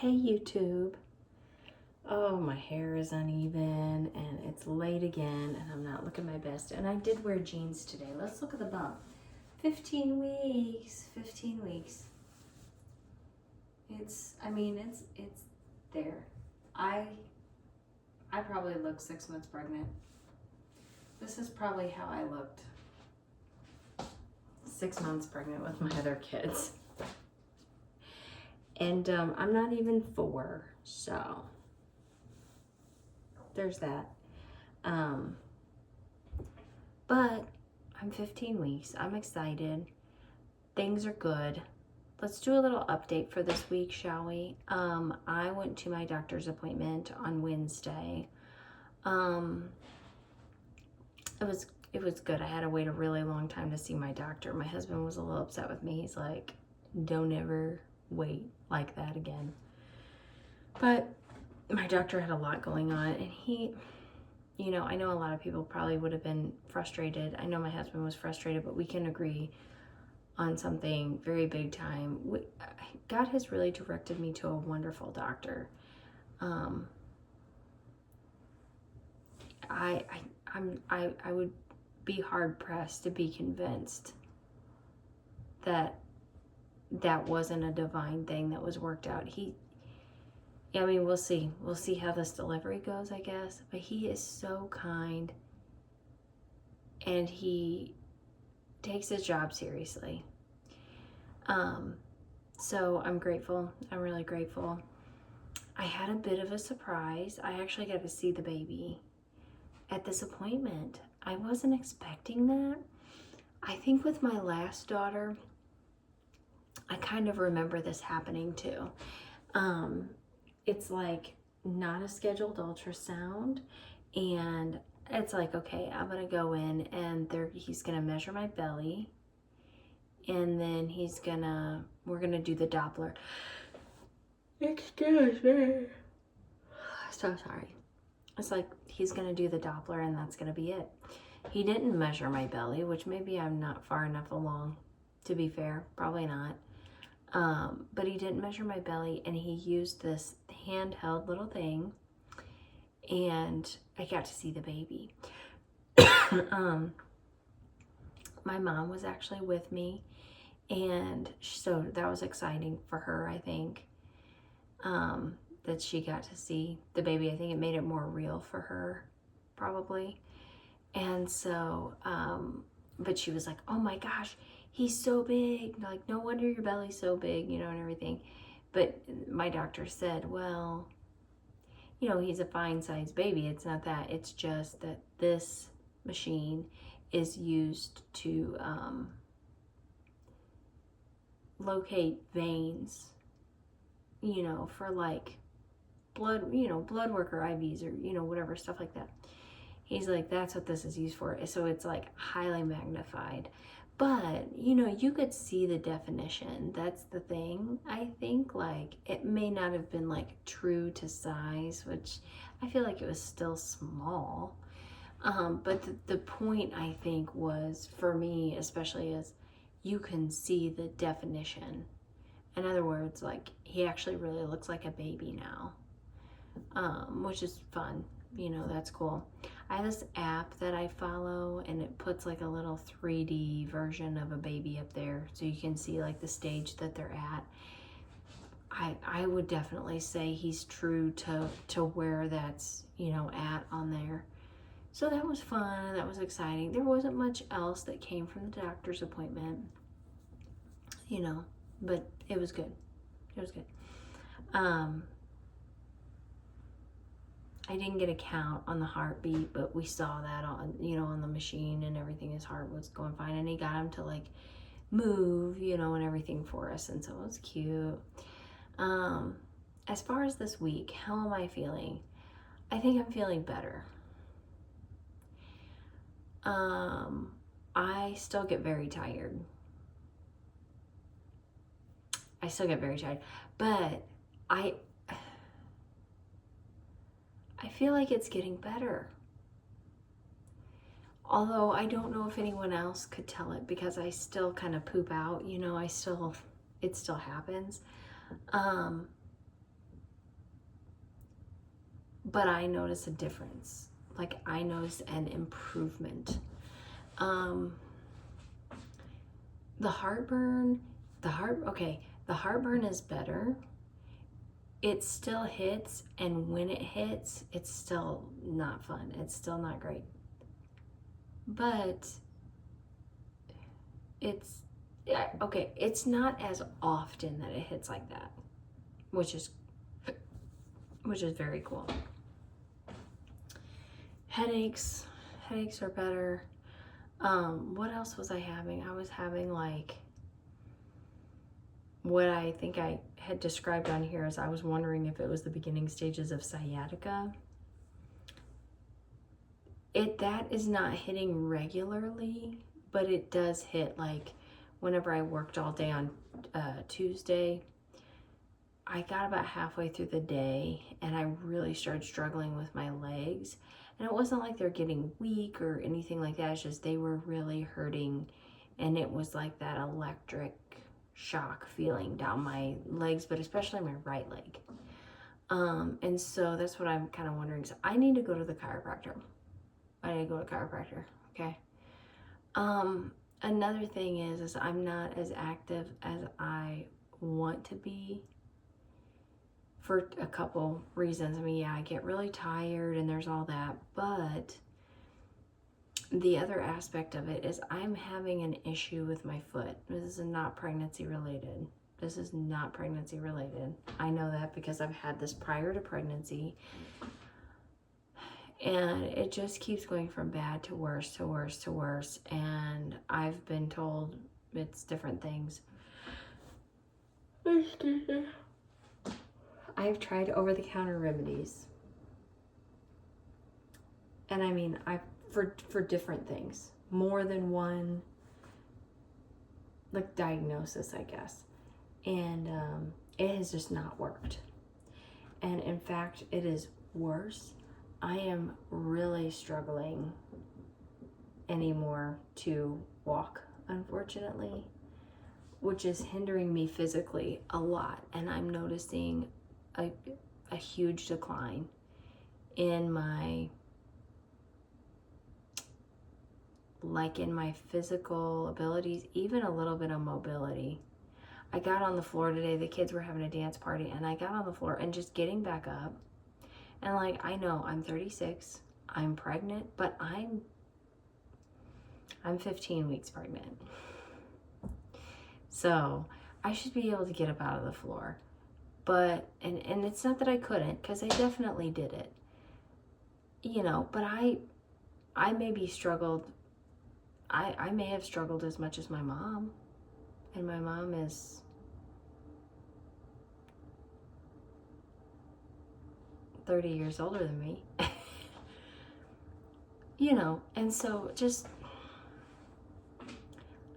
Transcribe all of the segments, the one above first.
Hey YouTube. Oh, my hair is uneven and it's late again and I'm not looking my best. And I did wear jeans today. Let's look at the bump. 15 weeks. 15 weeks. It's there. I probably look 6 months pregnant. This is probably how I looked 6 months pregnant with my other kids. And I'm not even 4, so there's that. But I'm 15 weeks. I'm excited. Things are good. Let's do a little update for this week, shall we? I went to my doctor's appointment on Wednesday. It was good. I had to wait a really long time to see my doctor. My husband was a little upset with me. He's like, don't ever wait like that again. But my doctor had a lot going on, and he, I know a lot of people probably would have been frustrated. I know my husband was frustrated, but we can agree on something very big time. God has really directed me to a wonderful doctor. I would be hard pressed to be convinced that wasn't a divine thing that was worked out. We'll see. We'll see how this delivery goes, I guess. But he is so kind, and he takes his job seriously. So I'm grateful. I'm really grateful. I had a bit of a surprise. I actually got to see the baby at this appointment. I wasn't expecting that. I think with my last daughter, I kind of remember this happening too. It's like not a scheduled ultrasound, and it's like, okay, I'm gonna go in and he's gonna measure my belly, and then we're gonna do the Doppler. Excuse me. So sorry. It's like he's gonna do the Doppler and that's gonna be it. He didn't measure my belly, which maybe I'm not far enough along, to be fair, probably not. But he didn't measure my belly, and he used this handheld little thing, and I got to see the baby. My mom was actually with me, and so that was exciting for her, I think, that she got to see the baby. I think it made it more real for her, probably. And so, but she was like, oh my gosh, he's so big. Like, no wonder your belly's so big, and everything. But my doctor said, well, he's a fine sized baby. It's not that. It's just that this machine is used to locate veins, for like blood, blood work or IVs or, whatever, stuff like that. He's like, that's what this is used for. So it's like highly magnified. But, you could see the definition. That's the thing. I think like it may not have been like true to size, which I feel like it was still small. But the point, I think, was for me, especially, is you can see the definition. In other words, like he actually really looks like a baby now, which is fun. That's cool. I have this app that I follow, and it puts like a little 3D version of a baby up there, so you can see like the stage that they're at. I would definitely say he's true to where that's, at on there. So that was fun. That was exciting. There wasn't much else that came from the doctor's appointment, but it was good. It was good. I didn't get a count on the heartbeat, but we saw that on, on the machine and everything. His heart was going fine, and he got him to like move, and everything for us. And so it was cute. As far as this week, how am I feeling? I think I'm feeling better. I still get very tired. But I feel like it's getting better. Although I don't know if anyone else could tell it, because I still kind of poop out, it still happens. but I notice a difference. Like, I notice an improvement. The heartburn is better. It still hits, and when it hits, it's still not fun. It's still not great. But it's not as often that it hits like that, which is very cool. Headaches are better. What else was I having? I was having like what I think I had described on here as I was wondering if it was the beginning stages of sciatica. That is not hitting regularly, but it does hit. Like whenever I worked all day on Tuesday, I got about halfway through the day and I really started struggling with my legs. And it wasn't like they're getting weak or anything like that. It's just they were really hurting. And it was like that electric shock feeling down my legs, but especially my right leg. And so that's what I'm kind of wondering. So I need to go to the chiropractor. Okay. Another thing is I'm not as active as I want to be for a couple reasons. I mean, yeah, I get really tired and there's all that, but the other aspect of it is I'm having an issue with my foot. This is not pregnancy related. I know that because I've had this prior to pregnancy. And it just keeps going from bad to worse to worse to worse. And I've been told it's different things. I've tried over-the-counter remedies. And I mean, for different things. More than one, like, diagnosis, I guess. And it has just not worked. And in fact, it is worse. I am really struggling anymore to walk, unfortunately, which is hindering me physically a lot. And I'm noticing a huge decline in my physical abilities, even a little bit of mobility. I got on the floor today. The kids were having a dance party, and I got on the floor and just getting back up. And like, I know I'm 36, I'm pregnant, but I'm 15 weeks pregnant. So I should be able to get up out of the floor. But, and it's not that I couldn't, because I definitely did it. You know, but I maybe struggled, I may have struggled as much as my mom. And my mom is 30 years older than me. You know, and so just,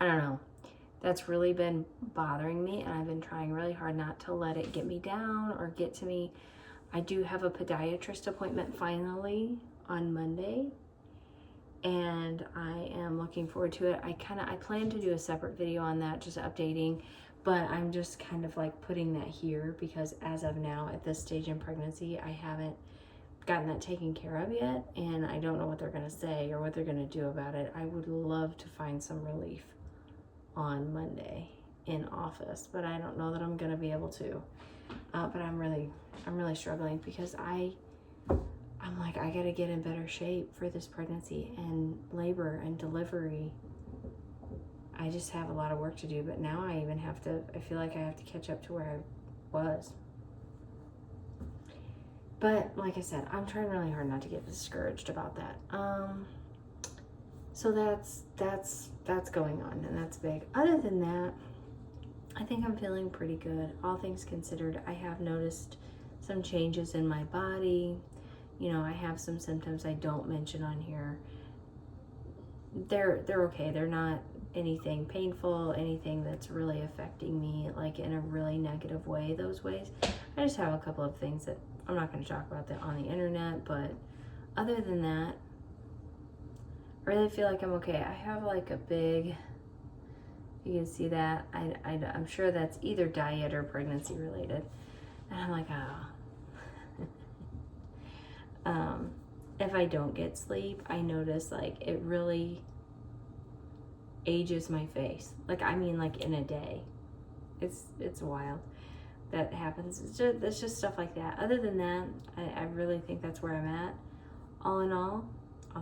I don't know. That's really been bothering me, and I've been trying really hard not to let it get me down or get to me. I do have a podiatrist appointment finally on Monday, and I am looking forward to it. I plan to do a separate video on that, just updating, but I'm just kind of like putting that here because as of now, at this stage in pregnancy, I haven't gotten that taken care of yet, and I don't know what they're going to say or what they're going to do about it. I would love to find some relief on Monday in office, but I don't know that I'm going to be able to. But I'm really struggling because I'm like, I got to get in better shape for this pregnancy and labor and delivery. I just have a lot of work to do, but now I feel like I have to catch up to where I was. But like I said, I'm trying really hard not to get discouraged about that. So that's going on, and that's big. Other than that, I think I'm feeling pretty good. All things considered, I have noticed some changes in my body. You know, I have some symptoms I don't mention on here. They're okay. They're not anything painful, anything that's really affecting me like in a really negative way, those ways. I just have a couple of things that I'm not going to talk about that on the internet, but other than that, I really feel like I'm okay. I have like a big, you can see that, I'm sure that's either diet or pregnancy related. And I'm like, oh. if I don't get sleep, I notice like it really ages my face. Like, I mean, like in a day. It's wild that happens. It's just stuff like that. Other than that, I really think that's where I'm at. All in all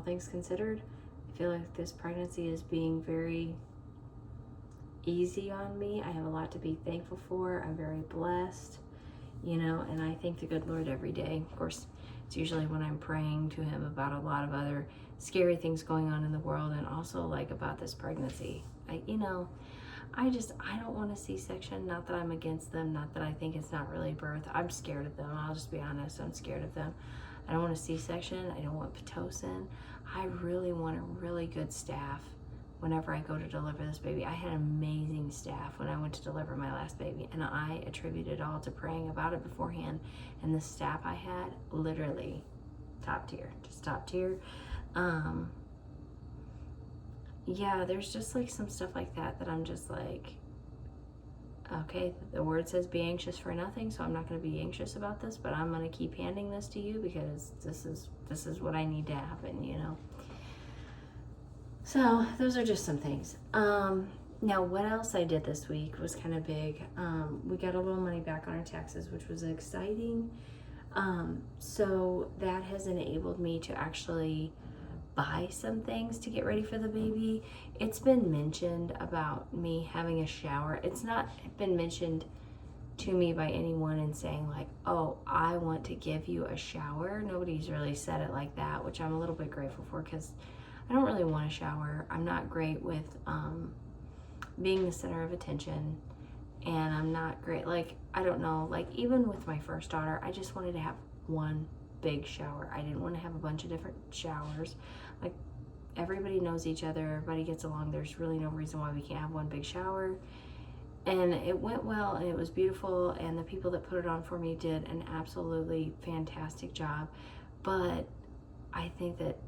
things considered, I feel like this pregnancy is being very easy on me. I have a lot to be thankful for. I'm very blessed, and I thank the good Lord every day. Of course, it's usually when I'm praying to him about a lot of other scary things going on in the world, and also like about this pregnancy. I don't want a C-section. Not that I'm against them, not that I think it's not really birth. I'm scared of them. I'll just be honest. I'm scared of them. I don't want a C-section. I don't want Pitocin. I really want a really good staff whenever I go to deliver this baby. I had amazing staff when I went to deliver my last baby, and I attribute it all to praying about it beforehand. And the staff I had, literally top tier, just top tier. Yeah, there's just like some stuff like that I'm just like, okay, the word says be anxious for nothing, so I'm not going to be anxious about this, but I'm going to keep handing this to you because this is what I need to happen, So those are just some things. Now what else I did this week was kind of big. We got a little money back on our taxes, which was exciting. So that has enabled me to actually buy some things to get ready for the baby. It's been mentioned about me having a shower. It's not been mentioned to me by anyone and saying like, oh, I want to give you a shower. Nobody's really said it like that, which I'm a little bit grateful for because I don't really want a shower. I'm not great with being the center of attention, and I'm not great, like, I don't know, like even with my first daughter, I just wanted to have one big shower. I didn't want to have a bunch of different showers. Like, everybody knows each other, everybody gets along. There's really no reason why we can't have one big shower. And it went well, and it was beautiful, and the people that put it on for me did an absolutely fantastic job. But I think that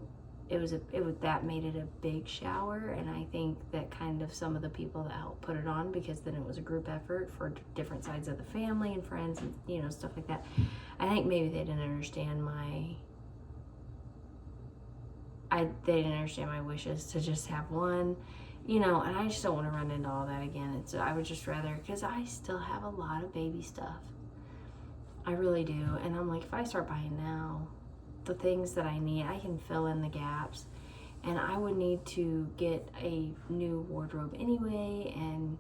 that made it a big shower, and I think that kind of some of the people that helped put it on, because then it was a group effort for different sides of the family and friends and stuff like that. I think maybe they didn't understand my wishes to just have one, and I just don't want to run into all that again. I would just rather, because I still have a lot of baby stuff. I really do. And I'm like, if I start buying now, the things that I need, I can fill in the gaps. And I would need to get a new wardrobe anyway, and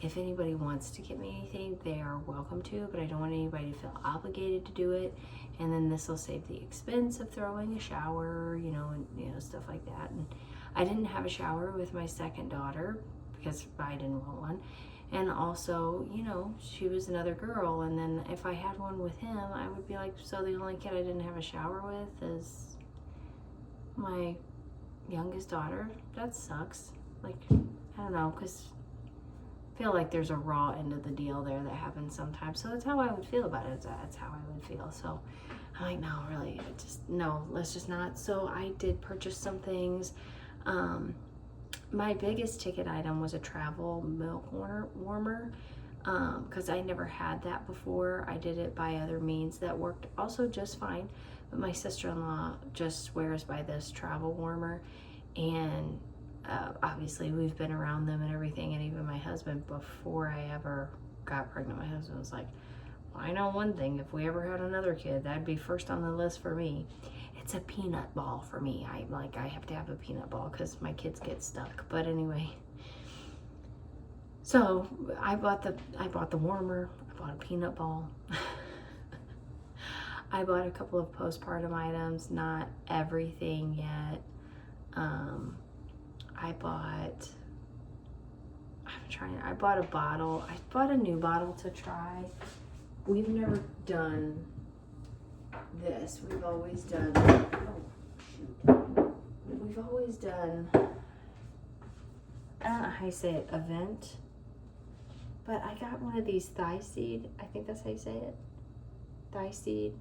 if anybody wants to get me anything, they are welcome to, but I don't want anybody to feel obligated to do it. And then this will save the expense of throwing a shower, and stuff like that. And I didn't have a shower with my second daughter because I didn't want one. And also, she was another girl. And then if I had one with him, I would be like, so the only kid I didn't have a shower with is my youngest daughter. That sucks. Like, I don't know, because I feel like there's a raw end of the deal there that happens sometimes. So that's how I would feel about it. That's how I would feel. So I'm like, no, really, no, let's just not. So I did purchase some things. My biggest ticket item was a travel milk warmer, because I never had that before. I did it by other means that worked also just fine, but my sister-in-law just swears by this travel warmer, and obviously we've been around them and everything, and even my husband, before I ever got pregnant, my husband was like, well, I know one thing, if we ever had another kid, that'd be first on the list for me. It's a peanut ball for me. I have to have a peanut ball because my kids get stuck. But anyway, so I bought the warmer. I bought a peanut ball. I bought a couple of postpartum items, not everything yet. I bought a bottle. I bought a new bottle to try. We've never done this. We've always done, I don't know how you say it, event, but I got one of these Thyseed, I think that's how you say it, Thyseed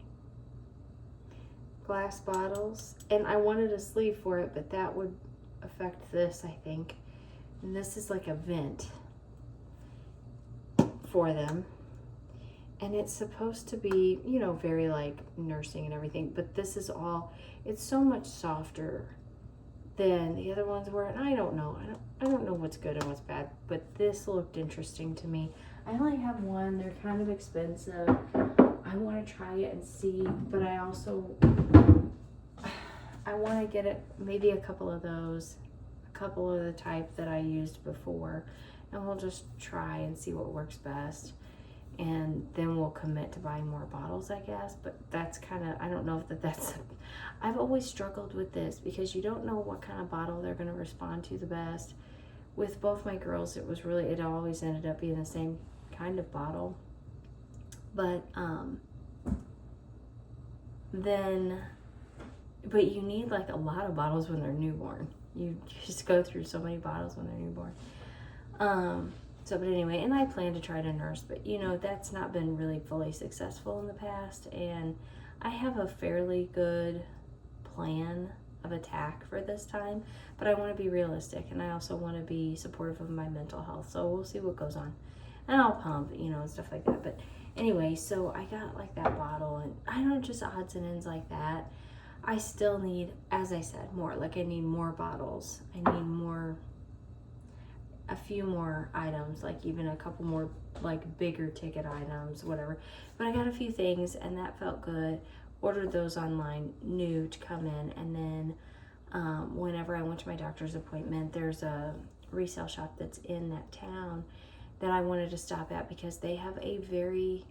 glass bottles, and I wanted a sleeve for it, but that would affect this, I think, and this is like a vent for them. and it's supposed to be, you know, very like nursing and everything, but this is all, it's so much softer than the other ones were, and I don't know. I don't know what's good and what's bad, but this looked interesting to me. I only have one. They're kind of expensive. I want to try it and see, but I also I want to get it, maybe a couple of those, a couple of the type that I used before, and we'll just try and see what works best. And then we'll commit to buying more bottles, I guess. But that's kind of, I don't know if that's, I've always struggled with this because you don't know what kind of bottle they're going to respond to the best. With both my girls, it always ended up being the same kind of bottle. But but you need like a lot of bottles when they're newborn. You just go through so many bottles when they're newborn. But anyway, and I plan to try to nurse, but you know, that's not been really fully successful in the past, and I have a fairly good plan of attack for this time, but I want to be realistic, and I also want to be supportive of my mental health, so we'll see what goes on. And I'll pump, you know, and stuff like that. But anyway, so I got like that bottle, and I don't know, just odds and ends like that. I still need, as I said, more. Like, I need more bottles. I need a few more items, like even a couple more like bigger ticket items, whatever. But I got a few things, and that felt good. Ordered those online, new to come in, and then whenever I went to my doctor's appointment, there's a resale shop that's in that town that I wanted to stop at because they have a very